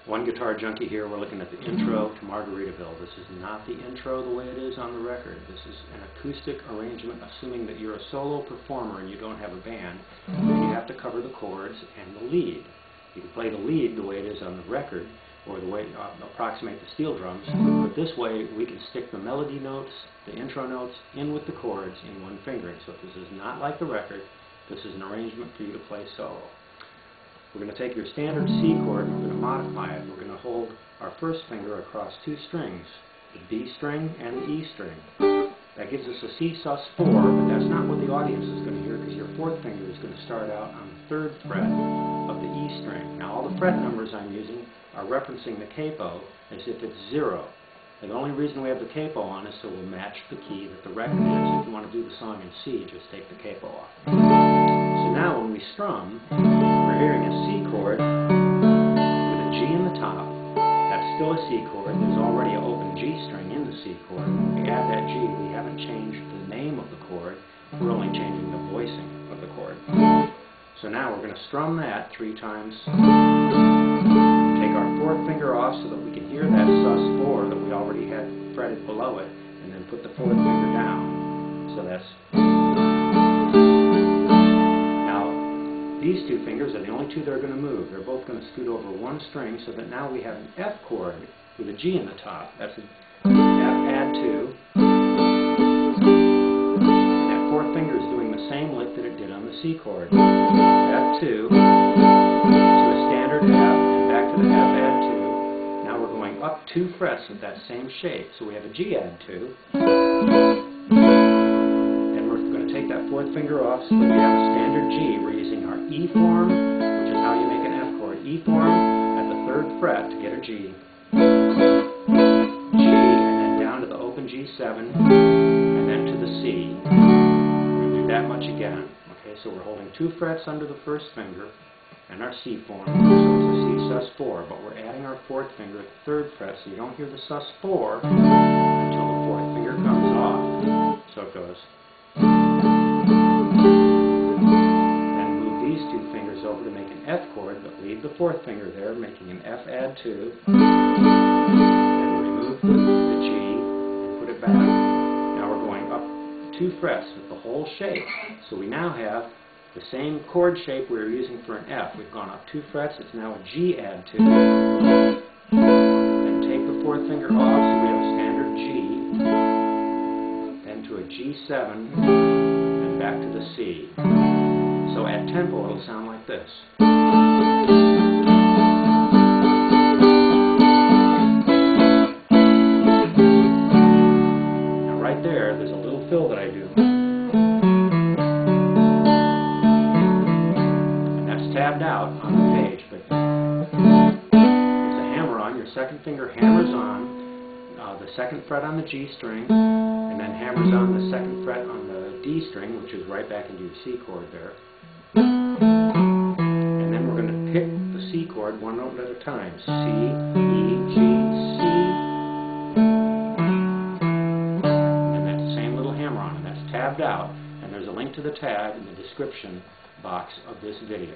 One Guitar Junkie here. We're looking at the intro to Margaritaville. This is not the intro the way it is on the record. This is an acoustic arrangement, assuming that you're a solo performer and you don't have a band. Then you have to cover the chords and the lead. You can play the lead the way it is on the record, or the way approximate the steel drums, but this way we can stick the melody notes, the intro notes, in with the chords in one fingering. So this is not like the record. This is an arrangement for you to play solo. We're going to take your standard C chord and we're going to modify it. We're going to hold our first finger across two strings, the B string and the E string. That gives us a C sus 4, but that's not what the audience is going to hear, because your fourth finger is going to start out on the third fret of the E string. Now all the fret numbers I'm using are referencing the capo as if it's 0. And the only reason we have the capo on is so we'll match the key that the record is. If you want to do the song in C, just take the capo off. So now when we strum, we're hearing a C chord with a G in the top. That's still a C chord. There's already an open G string in the C chord. When we add that G, we haven't changed the name of the chord. We're only changing the voicing of the chord. So now we're going to strum that 3 times. Take our fourth finger off so that we can hear that sus 4 that we already had fretted below it, and then put the fourth finger down. So that's... These two fingers are the only two that are going to move. They're both going to scoot over one string, so that now we have an F chord with a G in the top. That's an F add 2. And that fourth finger is doing the same lick that it did on the C chord. F2 to a standard F and back to the F add 2. Now we're going up 2 frets with that same shape. So we have a G add 2. Take that fourth finger off so that we have a standard G. We're using our E form, which is how you make an F chord. E form at the 3rd fret to get a G. G, and then down to the open G7, and then to the C. We're going to do that much again. Okay, so we're holding 2 frets under the first finger and our C form, so it's a C sus 4, but we're adding our fourth finger at the 3rd fret, so you don't hear the sus 4 until the fourth finger comes off. So it goes. Over to make an F chord, but leave the fourth finger there, making an F add 2, and remove the G and put it back. Now we're going up 2 frets with the whole shape. So we now have the same chord shape we were using for an F. We've gone up 2 frets, it's now a G add 2. Then take the fourth finger off so we have a standard G, then to a G7, and back to the C. So at tempo, it'll sound like this. Now right there's a little fill that I do. And that's tabbed out on the page, but it's a hammer on. Your second finger hammers on the 2nd fret on the G string, and then hammers on the 2nd fret on the D string, which is right back into your C chord there. And then we're going to pick the C chord one note at a time. C, E, G, C. And that same little hammer on, and that's tabbed out. And there's a link to the tab in the description box of this video.